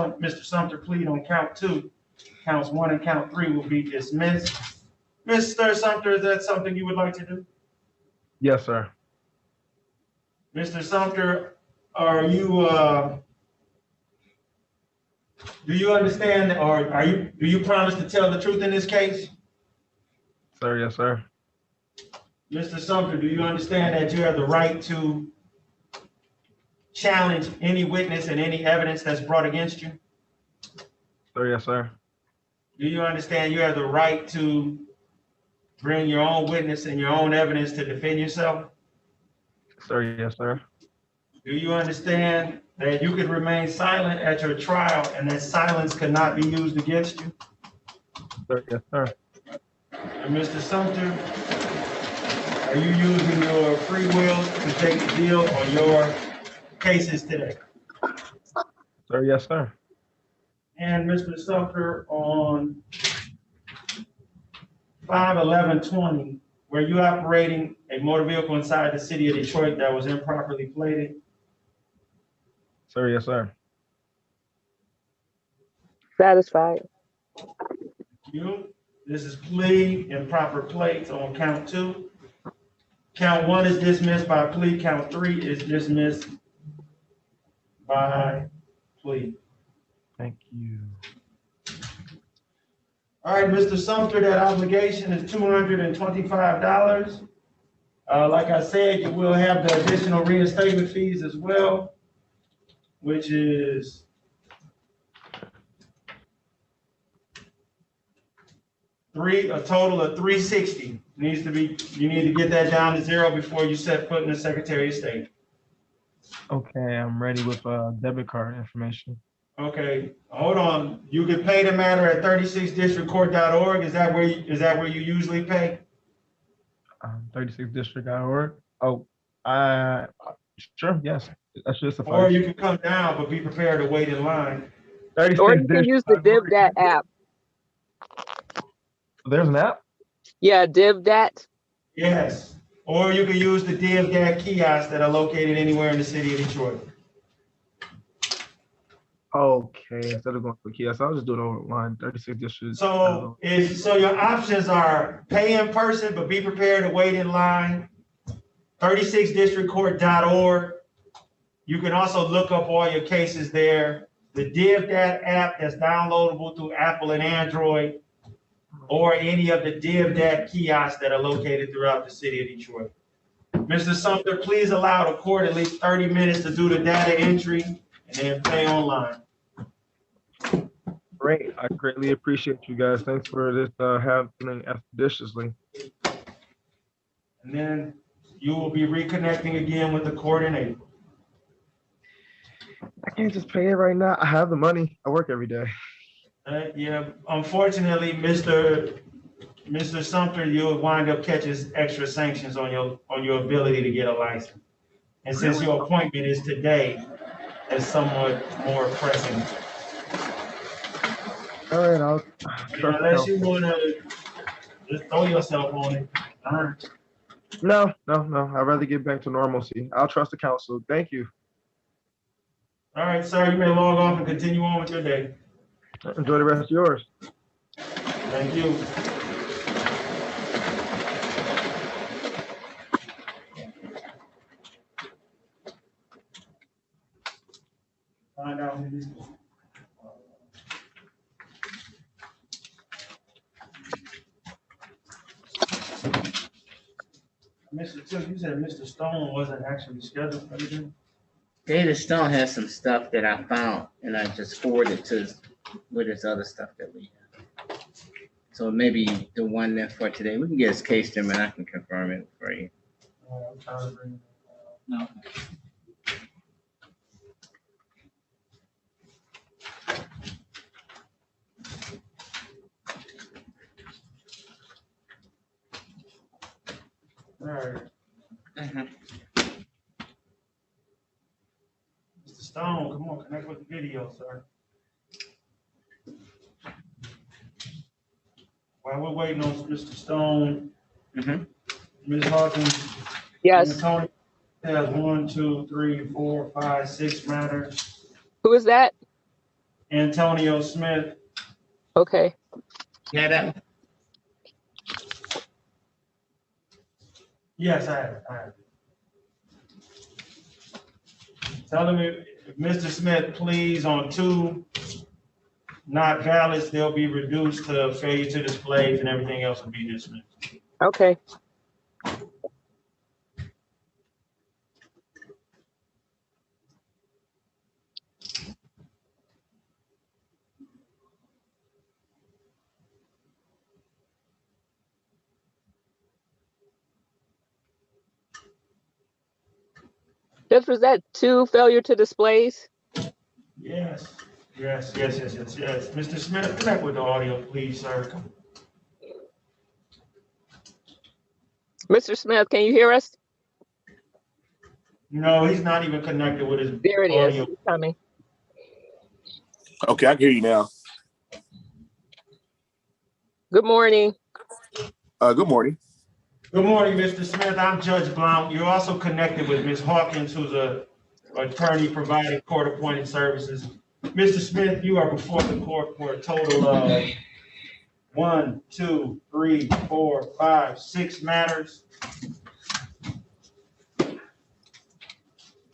Mr. Sumter plead on count 2. Counts 1 and count 3 will be dismissed. Mr. Sumter, is that something you would like to do? Yes, sir. Mr. Sumter, are you, do you understand, or do you promise to tell the truth in this case? Sir, yes, sir. Mr. Sumter, do you understand that you have the right to challenge any witness and any evidence that's brought against you? Sir, yes, sir. Do you understand you have the right to bring your own witness and your own evidence to defend yourself? Sir, yes, sir. Do you understand that you could remain silent at your trial and that silence cannot be used against you? Sir, yes, sir. And Mr. Sumter, are you using your free will to take the deal on your cases today? Sir, yes, sir. And Mr. Sumter, on 5/11/20, were you operating a motor vehicle inside the city of Detroit that was improperly plated? Sir, yes, sir. Satisfied. You. This is plea improper plates on count 2. Count 1 is dismissed by plea. Count 3 is dismissed by plea. Thank you. All right, Mr. Sumter, that obligation is $225. Like I said, you will have the additional reinstatement fees as well, which is a total of $360. You need to get that down to 0 before you set foot in the Secretary of State. Okay, I'm ready with debit card information. Okay, hold on. You can pay the matter at 36districtcourt.org. Is that where you usually pay? 36district.org. Oh, sure, yes. That should suffice. Or you can come down, but be prepared to wait in line. Or you can use the DivDat app. There's an app? Yeah, DivDat. Yes. Or you can use the DivDat kiosks that are located anywhere in the city of Detroit. Okay, instead of going to a kiosk, I'll just do it online. 36 districts. So your options are pay in person, but be prepared to wait in line. 36districtcourt.org. You can also look up all your cases there. The DivDat app that's downloadable through Apple and Android, or any of the DivDat kiosks that are located throughout the city of Detroit. Mr. Sumter, please allow the court at least 30 minutes to do the data entry and then pay online. Great. I greatly appreciate you guys. Thanks for this happening expeditiously. And then you will be reconnecting again with the court in April. I can't just pay it right now. I have the money. I work every day. Yeah, unfortunately, Mr. Sumter, you'll wind up catching extra sanctions on your ability to get a license. And since your appointment is today, it's somewhat more pressing. All right, Unless you want to just throw yourself on it. All right. No. I'd rather get back to normalcy. I'll trust the council. Thank you. All right, sir, you may log off and continue on with your day. Enjoy the rest of yours. Thank you. Find out who this is. Mr. Tip, you said Mr. Stone wasn't actually scheduled for anything? David Stone has some stuff that I found and I just forwarded to with his other stuff that we have. So maybe the one there for today, we can get his case to him and I can confirm it for you. I'm trying to bring it. No. All right. Mhm. Mr. Stone, come on, connect with the video, sir. While we're waiting on Mr. Stone, Ms. Hawkins, Yes. Tony has 1, 2, 3, 4, 5, 6 matters. Who is that? Antonio Smith. Okay. Yeah, that, Yes, I have. Tell him if Mr. Smith, please, on 2 not valid, they'll be reduced to failure to displays and everything else will be dismissed. Okay. This was that 2 failure to displays. Yes. Mr. Smith, connect with the audio, please, sir. Mr. Smith, can you hear us? No, he's not even connected with his There it is. audio. It's coming. Okay, I can hear you now. Good morning. Good morning. Good morning, Mr. Smith. I'm Judge Blount. You're also connected with Ms. Hawkins, who's an attorney providing court-appointed services. Mr. Smith, you are before the court for a total of 1, 2, 3, 4, 5, 6 matters.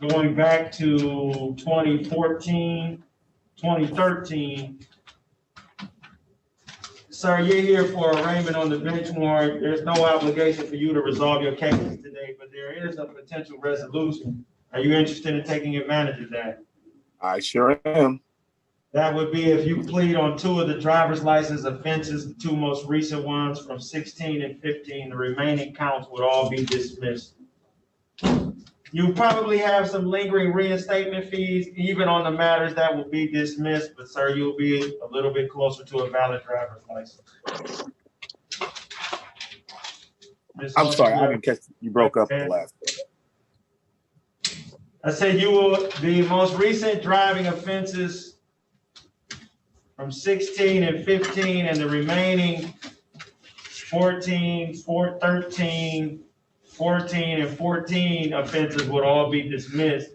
Going back to 2014, 2013. Sir, you're here for arraignment on the bench warrant. There's no obligation for you to resolve your cases today, but there is a potential resolution. Are you interested in taking advantage of that? I sure am. That would be if you plead on 2 of the driver's license offenses, the 2 most recent ones from 16 and 15, the remaining counts would all be dismissed. You probably have some lingering reinstatement fees, even on the matters that will be dismissed, but sir, you'll be a little bit closer to a valid driver's license. I'm sorry, I didn't catch you broke up the last one. I said the most recent driving offenses from 16 and 15 and the remaining 13, 14 and 14 offenses would all be dismissed.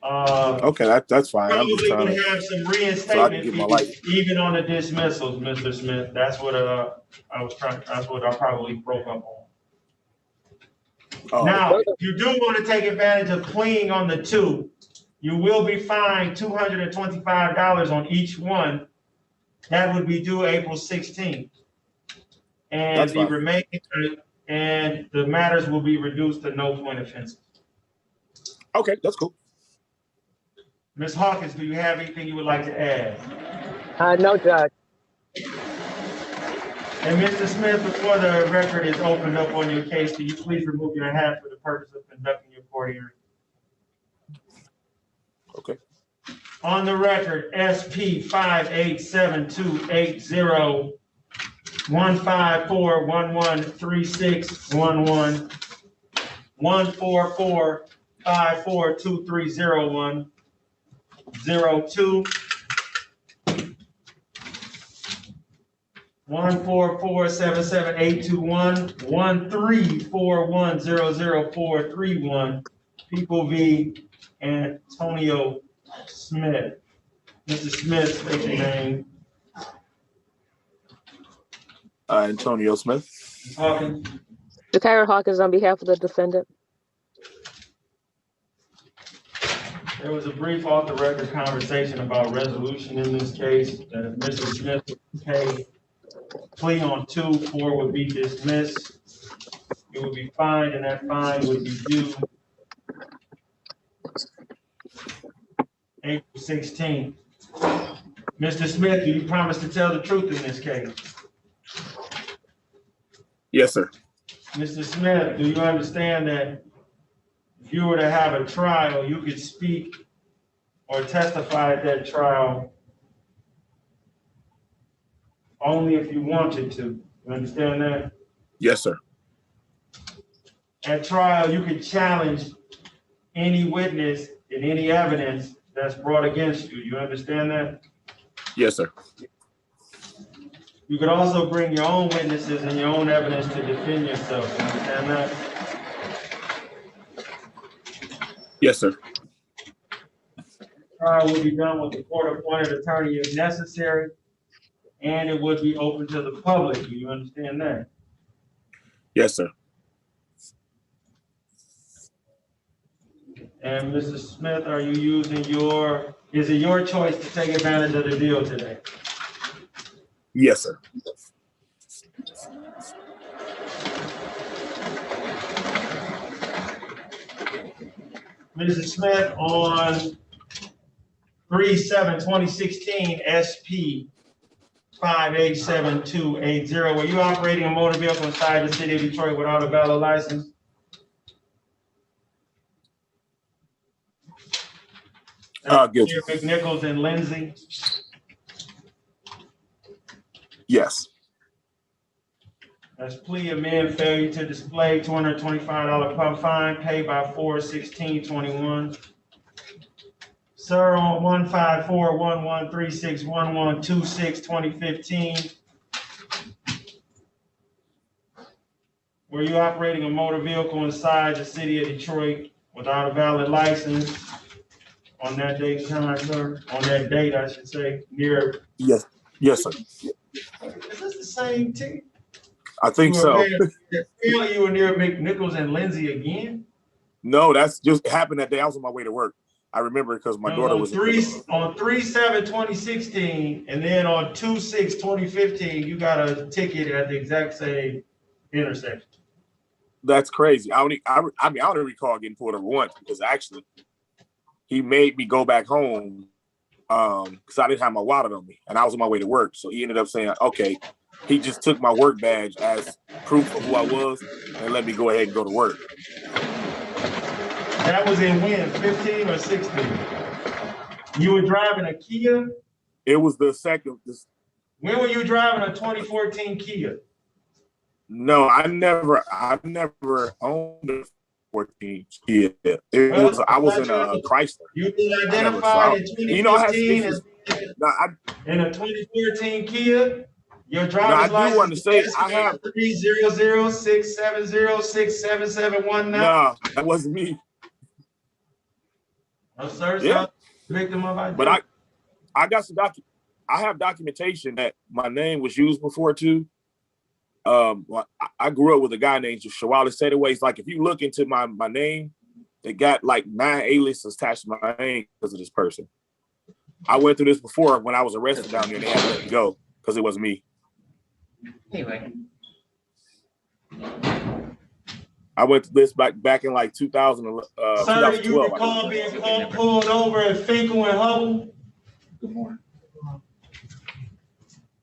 Okay, that's fine. I'm just Probably trying would to, have some so I reinstatement can get my fees, life. even on the dismissals, Mr. Smith. That's what that's what I probably broke up on. Oh, Now, if you do want to take advantage of pleading on the 2, you will be fined $225 on each one. That would be due April 16th. And That's the fine. remaining, and the matters will be reduced to no point offenses. Okay, that's cool. Ms. Hawkins, do you have anything you would like to add? No, Judge. And Mr. Smith, before the record is opened up on your case, can you please remove your hat for the purpose of conducting your court hearing? Okay. On the record, SP 587280 154113611 144542301 02 1447781 134100431 People v. Antonio Smith. Mr. Smith, state your name. Antonio Smith. Hawkins. Jakira Hawkins on behalf of the defendant. There was a brief off-the-record conversation about resolution in this case. That if Mr. Smith would pay plea on 2, 4 would be dismissed. It would be fined, and that fine would be due April 16th. Mr. Smith, do you promise to tell the truth in this case? Yes, sir. Mr. Smith, do you understand that if you were to have a trial, you could speak or testify at that trial only if you wanted to? You understand that? Yes, sir. At trial, you could challenge any witness and any evidence that's brought against you. You understand that? Yes, sir. You could also bring your own witnesses and your own evidence to defend yourself. You understand that? Yes, sir. Trial will be done with the court-appointed attorney if necessary, and it would be open to the public. Do you understand that? Yes, sir. And Mr. Smith, are you using is it your choice to take advantage of the deal today? Yes, sir. Mr. Smith, on 3/7/2016 SP 587280, were you operating a motor vehicle inside the city of Detroit without a valid license? Guilty. McNichols and Lindsay? Yes. That's plea amend, failure to display, $225 pump fine paid by 4/16/21. Sir, on 15411361126/2015, were you operating a motor vehicle inside the city of Detroit without a valid license on that date and time, sir? On that date, I should say, near. Yes. Yes, sir. Is this the same team? I think so. You were near McNichols and Lindsay again? No, that's just happened that day. I was on my way to work. I remember because my daughter was on 3/7/2016, and then on 2/6/2015, you got a ticket at the exact same intersection. That's crazy. I mean, I don't recall getting pulled over once because actually he made me go back home because I didn't have my wallet on me and I was on my way to work. So he ended up saying, okay, he just took my work badge as proof of who I was and let me go ahead and go to work. That was in when, 15 or 16? You were driving a Kia? It was the second. When were you driving a 2014 Kia? No, I never owned a 14 Kia. I was in a Chrysler. You've been identified in 2015 in a 2014 Kia. Your driver's license. I do want to say I have 300-670-67719. No, that wasn't me. No, sir. Yeah. Victim of identity. But I got some I have documentation that my name was used before too. Well, I grew up with a guy named Shawali Sadaways. Like if you look into my name, they got like 9 aliases attached to my name because of this person. I went through this before when I was arrested down there. They had to let me go because it was me. Anyway. I went to this back in like 2000. Sir, do you recall being pulled over at Finkel and Hubble? Good morning.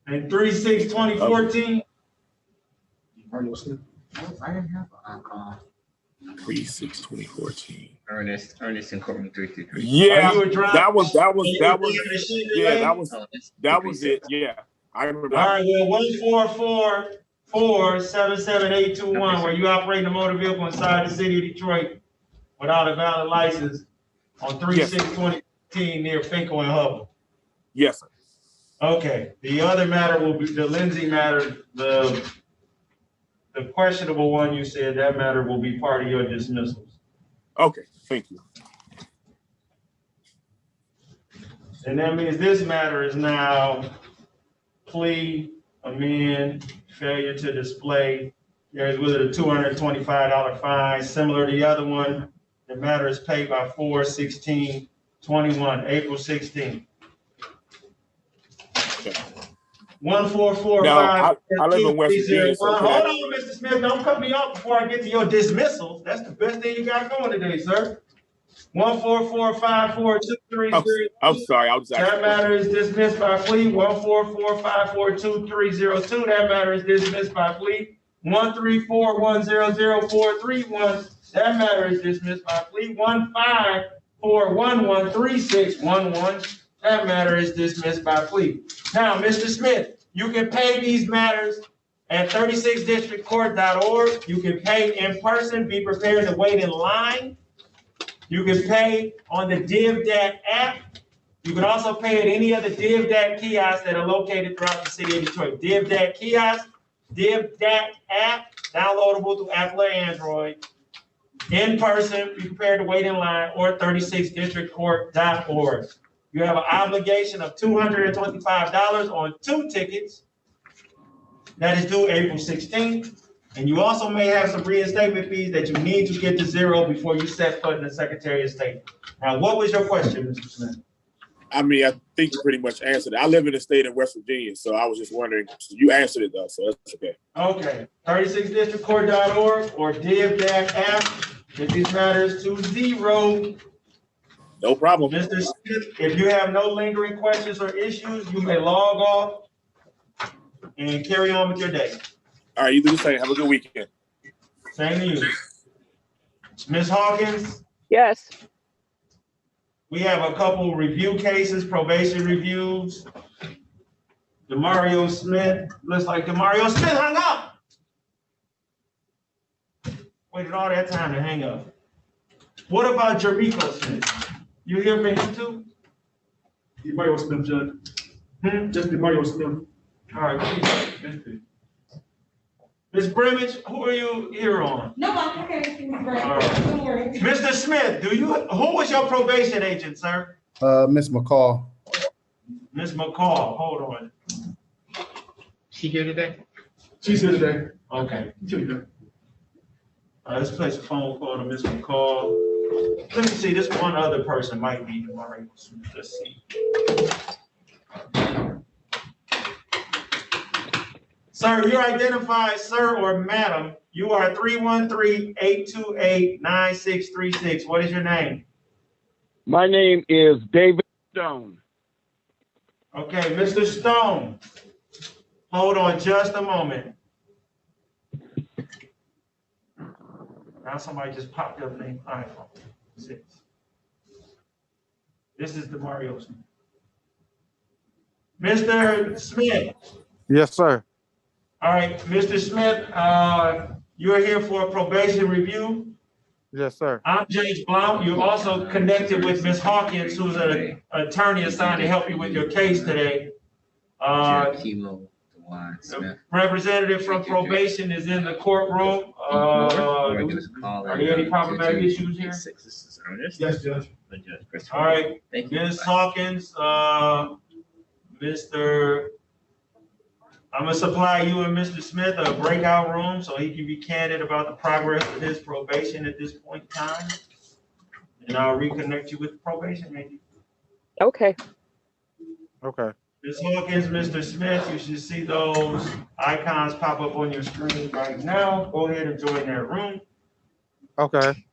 In 3/6/2014? I didn't have an 3/6/2014. Ernest and Courtney 333. Yeah, that was yeah, that was it. Yeah, I remember. All right, well, 144477821. Were you operating a motor vehicle inside the city of Detroit without a valid license on 3/6/2015 near Finkel and Hubble? Yes, sir. Okay. The other matter will be the Lindsay matter. The questionable one, you said that matter will be part of your dismissals. Okay, thank you. And that means this matter is now plea, amend, failure to display. There's with it a $225 fine. Similar to the other one, the matter is paid by 4/16/21, April 16th. Okay. 144. Now, I live in West Virginia. So hold on, Mr. Smith. Don't cut me off before I get to your dismissals. That's the best thing you got going today, sir. 1445423. I'm sorry. I was That matter is dismissed by plea. 144542302. That matter is dismissed by plea. 134100431. That matter is dismissed by plea. 154113611. That matter is dismissed by plea. Now, Mr. Smith, you can pay these matters at 36districtcourt.org. You can pay in person. Be prepared to wait in line. You can pay on the DivDat app. You can also pay at any of the DivDat kiosks that are located throughout the city of Detroit. DivDat kiosk, DivDat app, downloadable through Apple or Android. In person, be prepared to wait in line, or 36districtcourt.org. You have an obligation of $225 on 2 tickets. That is due April 16th. And you also may have some reinstatement fees that you need to get to 0 before you set foot in the Secretary of State. Now, what was your question, Mr. Smith? I mean, I think you pretty much answered it. I live in a state in West Virginia, so I was just wondering. You answered it though, so that's okay. Okay, 36districtcourt.org or div-app. Get these matters to 0. No problem. Mr. Smith, if you have no lingering questions or issues, you may log off and carry on with your day. All right, you do the same. Have a good weekend. Same to you. Ms. Hawkins, Yes. we have a couple review cases, probation reviews. Demario Smith, looks like Demario Smith hung up. Waited all that time to hang up. What about Jericho Smith? You here for him too? Demario Smith, Judge. Just Demario Smith. All right, please. Ms. Brimage, who are you here on? No, I'm okay. All right. Don't worry. Mr. Smith, who was your probation agent, sir? Miss McCall. Ms. McCall, hold on. She here today? She's here today. Okay. She's here today. Let's place a phone call to Ms. McCall. Let me see, this one other person might be Demario Smith. Let's see. Sir, you identify, sir or madam. You are 313-828-9636. What is your name? My name is David Stone. Okay, Mr. Stone. Hold on just a moment. Now somebody just popped up named iPhone 6. This is Demario Smith. Mr. Smith. Yes, sir. All right, Mr. Smith, you're here for a probation review. Yes, sir. I'm James Blount. You're also connected with Ms. Hawkins, who's an attorney assigned to help you with your case today. Chemo, DeWine Smith. Representative from probation is in the courtroom. Are there any problematic issues here? Yes, Judge. All right, Thank you. Ms. Hawkins, I'm gonna supply you and Mr. Smith a breakout room so he can be candid about the progress of his probation at this point in time. And I'll reconnect you with the probation maybe. Okay. Okay. Ms. Hawkins, Mr. Smith, you should see those icons pop up on your screen right now. Go ahead and join that room. Okay.